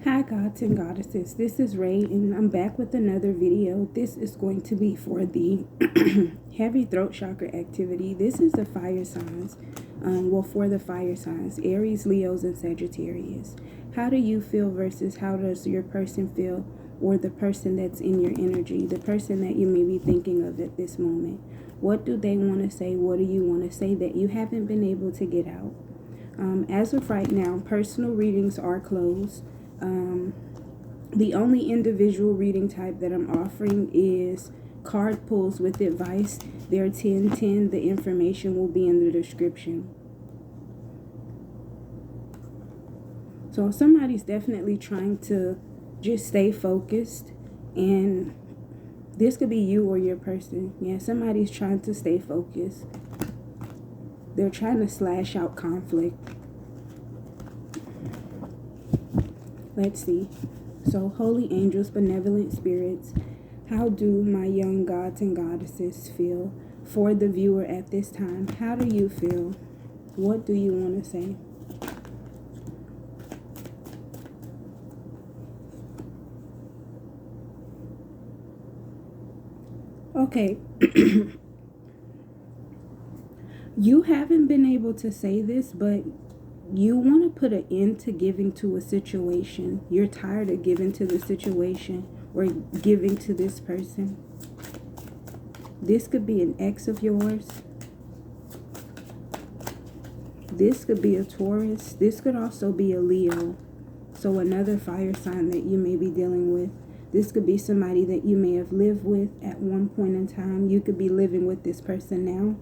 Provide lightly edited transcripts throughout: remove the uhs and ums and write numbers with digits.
Hi gods and goddesses, this is Ray and I'm back with another video. This is going to be for the heavy throat chakra activity. This is the fire signs, for the fire signs, Aries, Leos, and Sagittarius. How do you feel versus how does your person feel, or the person that's in your energy, the person that you may be thinking of at this moment? What do they want to say? What do you want to say that you haven't been able to get out? As of right now, personal readings are closed. The only individual reading type that I'm offering is card pulls with advice. They're 10/10. The information will be in the description. So somebody's definitely trying to just stay focused, and this could be you or your person. Yeah, somebody's trying to stay focused. They're trying to slash out conflict. Let's see. So, holy angels, benevolent spirits, how do my young gods and goddesses feel? For the viewer at this time, how do you feel? What do you want to say? Okay. You haven't been able to say this, but you want to put an end to giving to a situation. You're tired of giving to the situation or giving to this person. This could be an ex of yours. This could be a Taurus. This could also be a Leo. So another fire sign that you may be dealing with. This could be somebody that you may have lived with at one point in time. You could be living with this person now.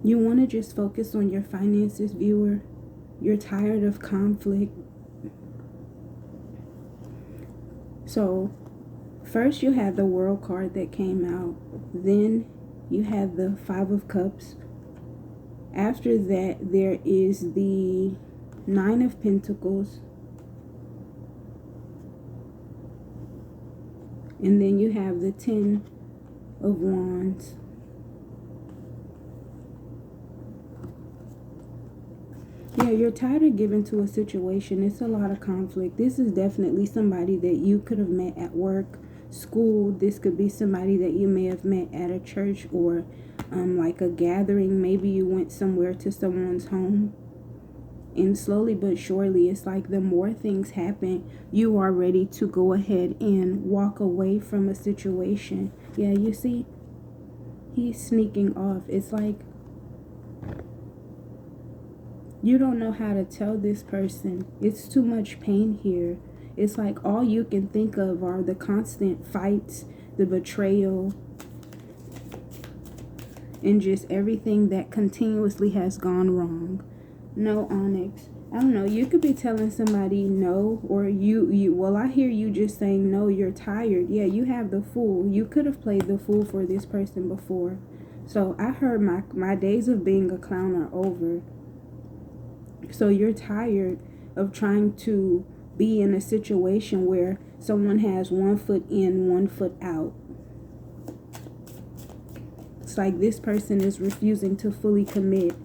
You want to just focus on your finances, viewer. You're tired of conflict. So, first you had the World card that came out. Then you had the Five of Cups. After that, there is the Nine of Pentacles. And then you have the Ten of Wands. Yeah, you're tired of giving to a situation. It's a lot of conflict. This is definitely somebody that you could have met at work, school. This could be somebody that you may have met at a church or like a gathering. Maybe you went somewhere to someone's home. And slowly but surely, it's like the more things happen, you are ready to go ahead and walk away from a situation. Yeah, you see, he's sneaking off. It's like you don't know how to tell this person. It's too much pain here. It's like all you can think of are the constant fights, the betrayal, and just everything that continuously has gone wrong. No, Onyx. I don't know. You could be telling somebody no, or well, I hear you just saying no, you're tired. Yeah, you have the Fool. You could have played the Fool for this person before. So I heard my days of being a clown are over. So you're tired of trying to be in a situation where someone has one foot in, one foot out. It's like this person is refusing to fully commit,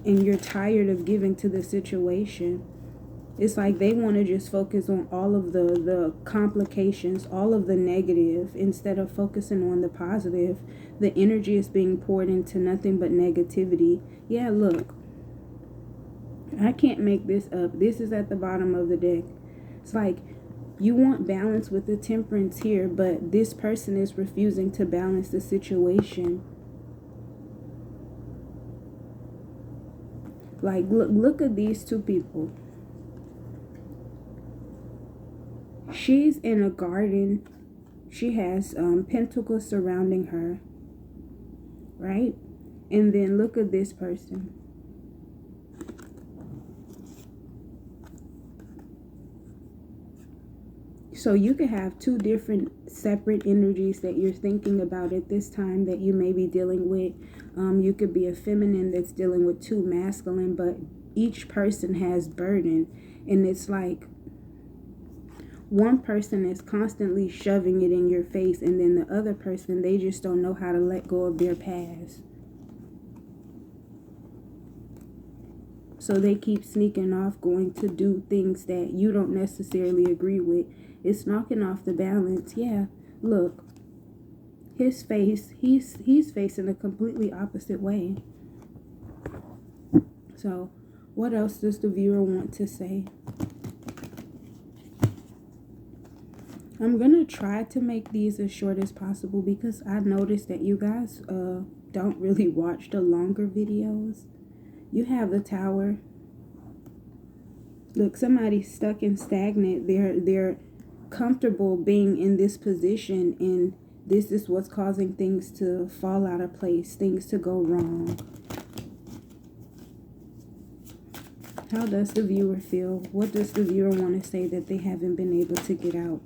and you're tired of giving to the situation. It's like they want to just focus on all of the complications, all of the negative, instead of focusing on the positive. The energy is being poured into nothing but negativity. Yeah, look. I can't make this up. This is at the bottom of the deck. It's like you want balance with the Temperance here, but this person is refusing to balance the situation. Like, look at these two people. She's in a garden. She has pentacles surrounding her, right? And then look at this person. So you could have two different separate energies that you're thinking about at this time that you may be dealing with. You could be a feminine that's dealing with two masculine, but each person has burden. And it's like one person is constantly shoving it in your face, and then the other person, they just don't know how to let go of their past. So they keep sneaking off, going to do things that you don't necessarily agree with. It's knocking off the balance. Yeah, look, his face, he's facing a completely opposite way. So what else does the viewer want to say? I'm gonna try to make these as short as possible because I noticed that you guys don't really watch the longer videos. You have the Tower. Look, somebody's stuck and stagnant. They're comfortable being in this position, and this is what's causing things to fall out of place, things to go wrong. How does the viewer feel? What does the viewer want to say that they haven't been able to get out?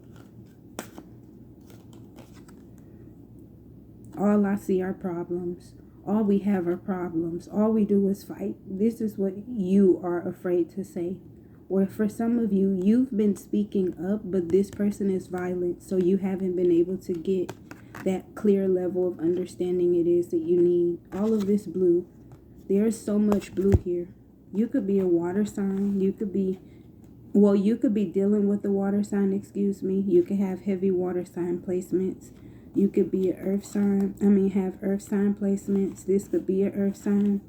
All I see are problems. All we have are problems. All we do is fight. This is what you are afraid to say. Or for some of you, you've been speaking up, but this person is violent, so you haven't been able to get that clear level of understanding it is that you need. All of this blue. There's so much blue here. You could be a water sign. You could be dealing with the water sign, excuse me. You could have heavy water sign placements. You could be an earth sign. Have earth sign placements. This could be an earth sign.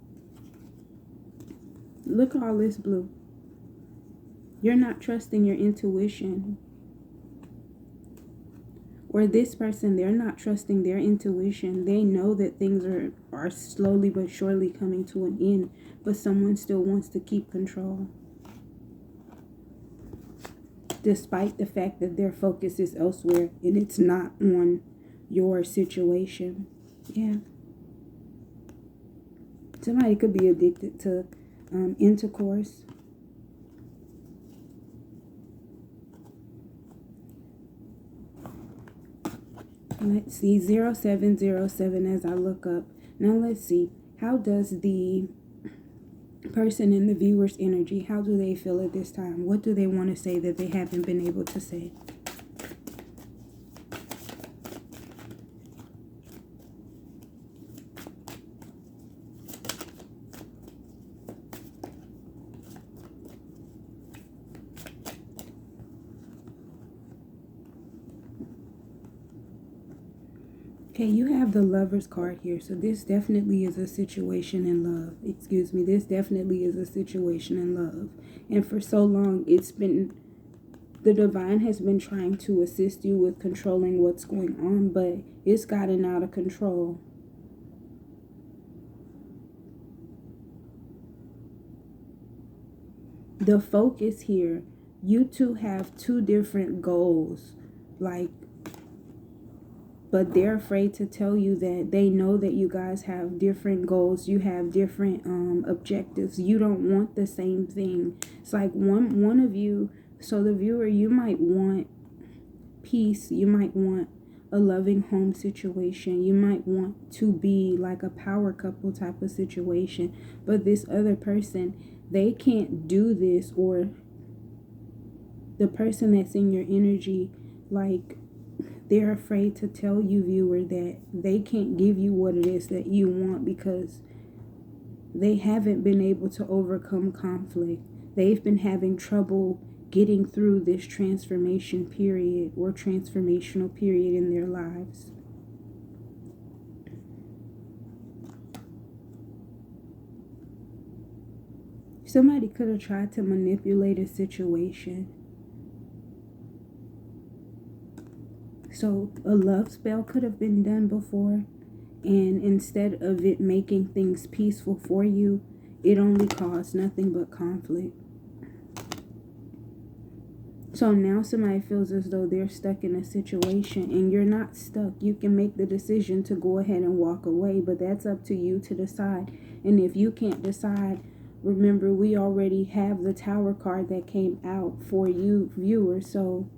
Look at all this blue. You're not trusting your intuition. Or this person, they're not trusting their intuition. They know that things are slowly but surely coming to an end, but someone still wants to keep control. Despite the fact that their focus is elsewhere and it's not on your situation. Yeah. Somebody could be addicted to intercourse. Let's see, 0707 as I look up. Now let's see, how does the person in the viewer's energy, how do they feel at this time? What do they want to say that they haven't been able to say? Okay, you have the Lover's card here. So this definitely is a situation in love. Excuse me. This definitely is a situation in love. And for so long, the divine has been trying to assist you with controlling what's going on, but it's gotten out of control. The focus here, you two have two different goals. But they're afraid to tell you that they know that you guys have different goals. You have different objectives. You don't want the same thing. It's like one of you, so the viewer, you might want peace. You might want a loving home situation. You might want to be like a power couple type of situation. But this other person, they can't do this, or the person that's in your energy, they're afraid to tell you, viewer, that they can't give you what it is that you want because they haven't been able to overcome conflict. They've been having trouble getting through this transformation period or transformational period in their lives. Somebody could have tried to manipulate a situation. So a love spell could have been done before, and instead of it making things peaceful for you, it only caused nothing but conflict. So now somebody feels as though they're stuck in a situation, and you're not stuck. You can make the decision to go ahead and walk away, but that's up to you to decide. And if you can't decide, remember, we already have the Tower card that came out for you, viewers. So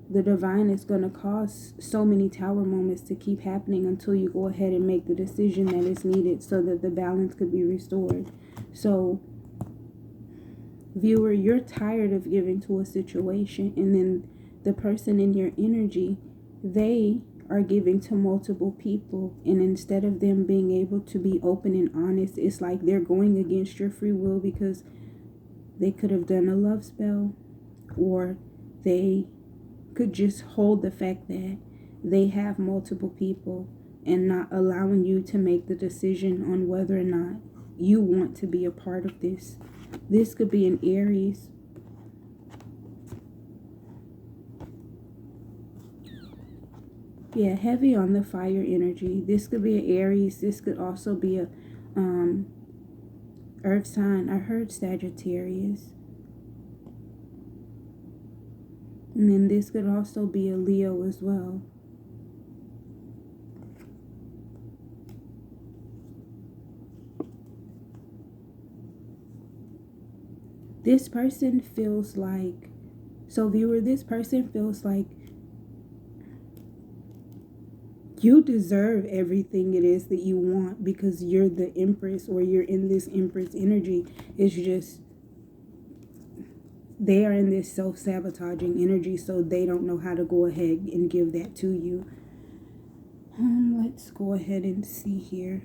the divine is going to cause so many Tower moments to keep happening until you go ahead and make the decision that is needed so that the balance could be restored. So, viewer, you're tired of giving to a situation, and then the person in your energy, they are giving to multiple people, and instead of them being able to be open and honest, it's like they're going against your free will, because they could have done a love spell, or they could just hold the fact that they have multiple people and not allowing you to make the decision on whether or not you want to be a part of this. This could be an Aries. Yeah, heavy on the fire energy. This could be an Aries. This could also be a earth sign. I heard Sagittarius. And then this could also be a Leo as well. This person feels like, so viewer, this person feels like you deserve everything it is that you want, because you're the Empress, or you're in this Empress energy. It's just, they are in this self-sabotaging energy, so they don't know how to go ahead and give that to you. Let's go ahead and see here.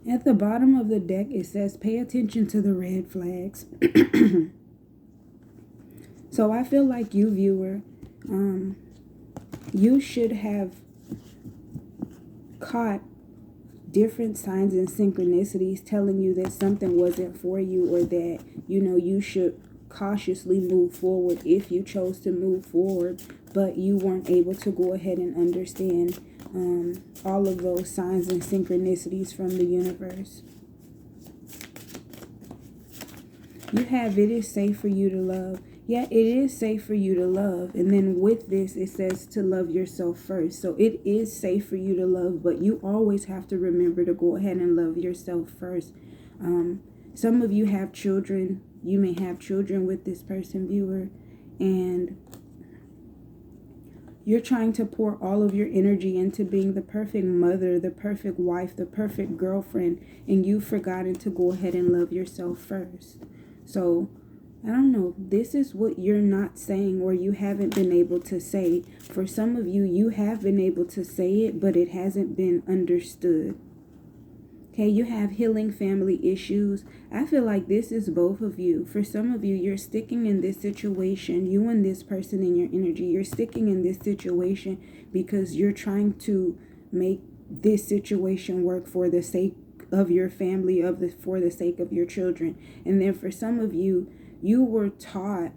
At the bottom of the deck, it says, pay attention to the red flags. So I feel like you, viewer, you should have caught different signs and synchronicities telling you that something wasn't for you, or that, you know, you should cautiously move forward if you chose to move forward, but you weren't able to go ahead and understand all of those signs and synchronicities from the universe. You have, it is safe for you to love. Yeah, it is safe for you to love. And then with this, it says to love yourself first. So it is safe for you to love, but you always have to remember to go ahead and love yourself first. Some of you have children. You may have children with this person, viewer, and you're trying to pour all of your energy into being the perfect mother, the perfect wife, the perfect girlfriend, and you've forgotten to go ahead and love yourself first. So, I don't know, this is what you're not saying, or you haven't been able to say. For some of you, you have been able to say it, but it hasn't been understood. Okay, you have healing family issues. I feel like this is both of you. For some of you, you're sticking in this situation. You and this person in your energy, you're sticking in this situation because you're trying to make this situation work for the sake of your family, for the sake of your children. And then for some of you, you were taught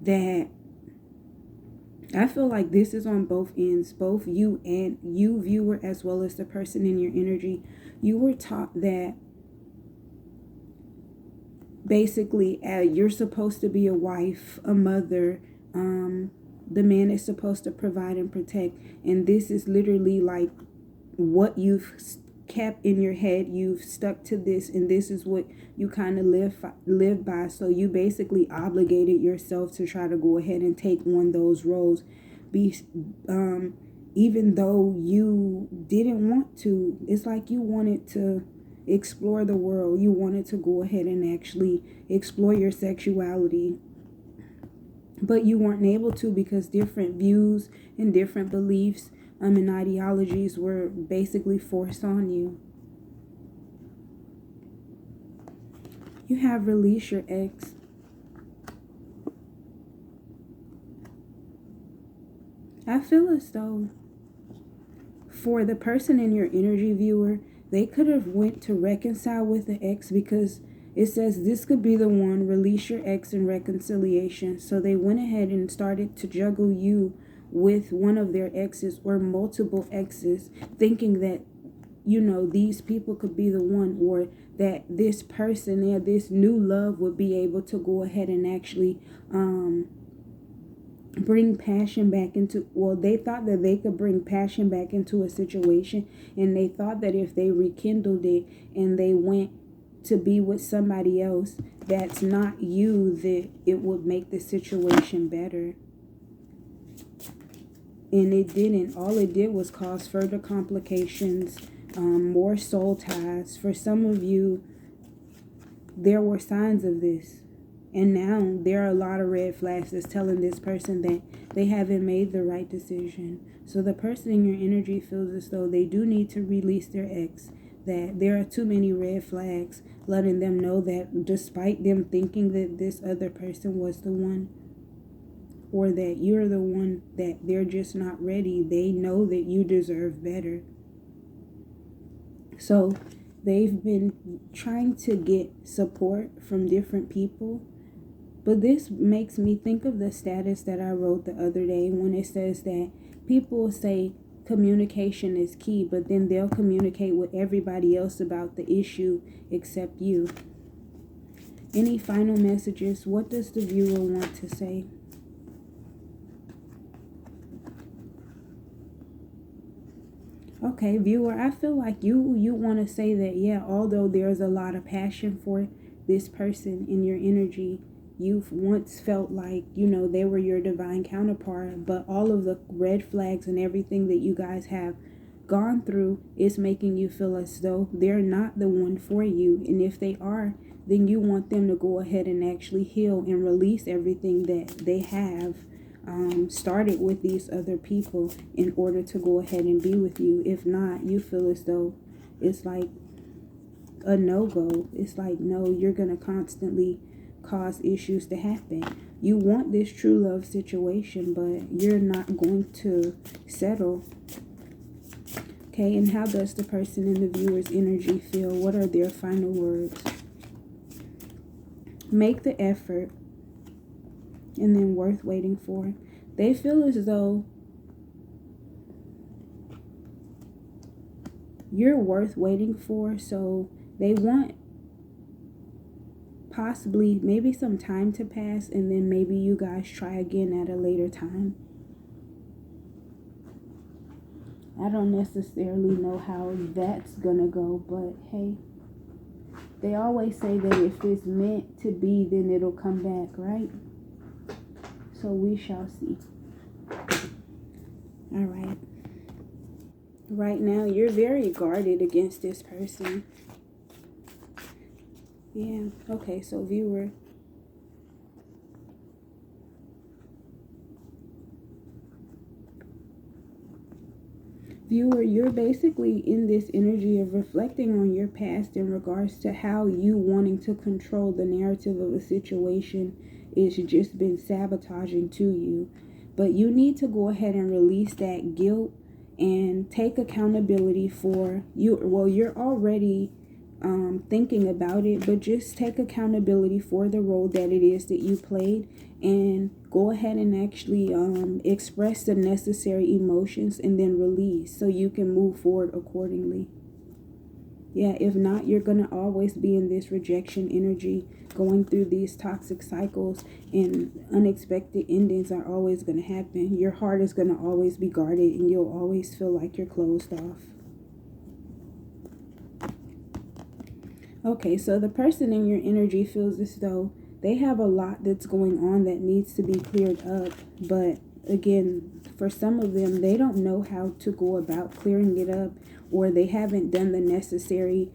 that, I feel like this is on both ends, both you and you, viewer, as well as the person in your energy. You were taught that basically you're supposed to be a wife, a mother. The man is supposed to provide and protect. And this is literally like what you've kept in your head. You've stuck to this, and this is what you kind of live by. So you basically obligated yourself to try to go ahead and take on those roles, even though you didn't want to. It's like you wanted to explore the world. You wanted to go ahead and actually explore your sexuality, but you weren't able to because different views and different beliefs and ideologies were basically forced on you. You have release your ex. I feel as though for the person in your energy, viewer, they could have went to reconcile with the ex, because it says this could be the one, release your ex in reconciliation. So they went ahead and started to juggle you with one of their exes or multiple exes, thinking that, you know, these people could be the one, or that this person or this new love would be able to go ahead and actually bring passion back into, well, they thought that they could bring passion back into a situation, and they thought that if they rekindled it and they went to be with somebody else that's not you, that it would make the situation better. And it didn't. All it did was cause further complications, more soul ties. For some of you, there were signs of this. And now there are a lot of red flags that's telling this person that they haven't made the right decision. So the person in your energy feels as though they do need to release their ex, that there are too many red flags letting them know that despite them thinking that this other person was the one, or that you're the one, that they're just not ready. They know that you deserve better. So they've been trying to get support from different people. But this makes me think of the status that I wrote the other day when it says that people say communication is key, but then they'll communicate with everybody else about the issue except you. Any final messages? What does the viewer want to say? Okay, viewer, I feel like you want to say that, yeah, although there's a lot of passion for this person in your energy, you've once felt like, they were your divine counterpart, but all of the red flags and everything that you guys have gone through is making you feel as though they're not the one for you. And if they are, then you want them to go ahead and actually heal and release everything that they have started with these other people in order to go ahead and be with you. If not, you feel as though it's like a no-go. It's like, no, you're going to constantly cause issues to happen. You want this true love situation, but you're not going to settle. Okay, and how does the person in the viewer's energy feel? What are their final words? Make the effort, and then worth waiting for. They feel as though you're worth waiting for, so they want possibly maybe some time to pass, and then maybe you guys try again at a later time. I don't necessarily know how that's gonna go, but hey, they always say that if it's meant to be, then it'll come back, right? So we shall see. All right. Right now, you're very guarded against this person. Yeah. Okay, so viewer. Viewer, you're basically in this energy of reflecting on your past in regards to how you wanting to control the narrative of a situation is just been sabotaging to you. But you need to go ahead and release that guilt and take accountability for you. Well, you're already thinking about it, but just take accountability for the role that it is that you played, and go ahead and actually express the necessary emotions and then release so you can move forward accordingly. Yeah, if not, you're going to always be in this rejection energy, going through these toxic cycles, and unexpected endings are always going to happen. Your heart is going to always be guarded, and you'll always feel like you're closed off. Okay, so the person in your energy feels as though they have a lot that's going on that needs to be cleared up. But again, for some of them, they don't know how to go about clearing it up, or they haven't done the necessary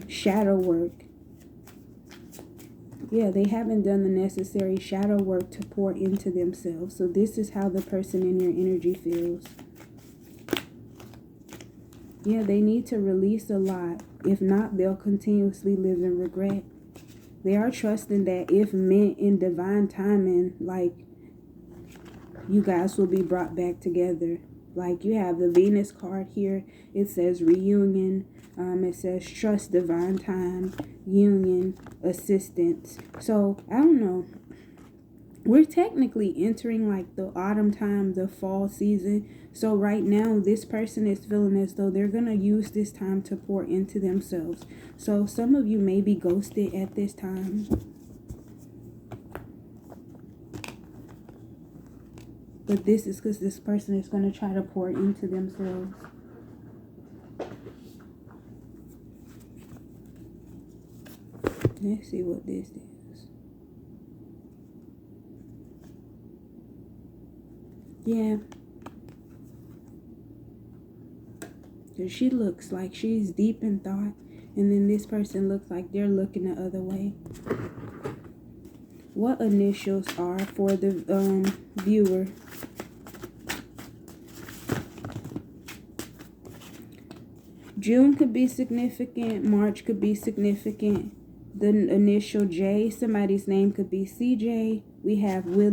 shadow work. Yeah, they haven't done the necessary shadow work to pour into themselves. So this is how the person in your energy feels. Yeah, they need to release a lot. If not, they'll continuously live in regret. They are trusting that if meant in divine timing, like, you guys will be brought back together. Like, you have the Venus card here. It says reunion. It says trust, divine time, union, assistance. So, I don't know. We're technically entering like the autumn time, the fall season. So right now, this person is feeling as though they're going to use this time to pour into themselves. So some of you may be ghosted at this time. But this is because this person is going to try to pour into themselves. Let's see what this is. Yeah. because she looks like she's deep in thought, and then this person looks like they're looking the other way. What initials are for the viewer? June could be significant. March could be significant. The initial J, somebody's name could be CJ. We have Will.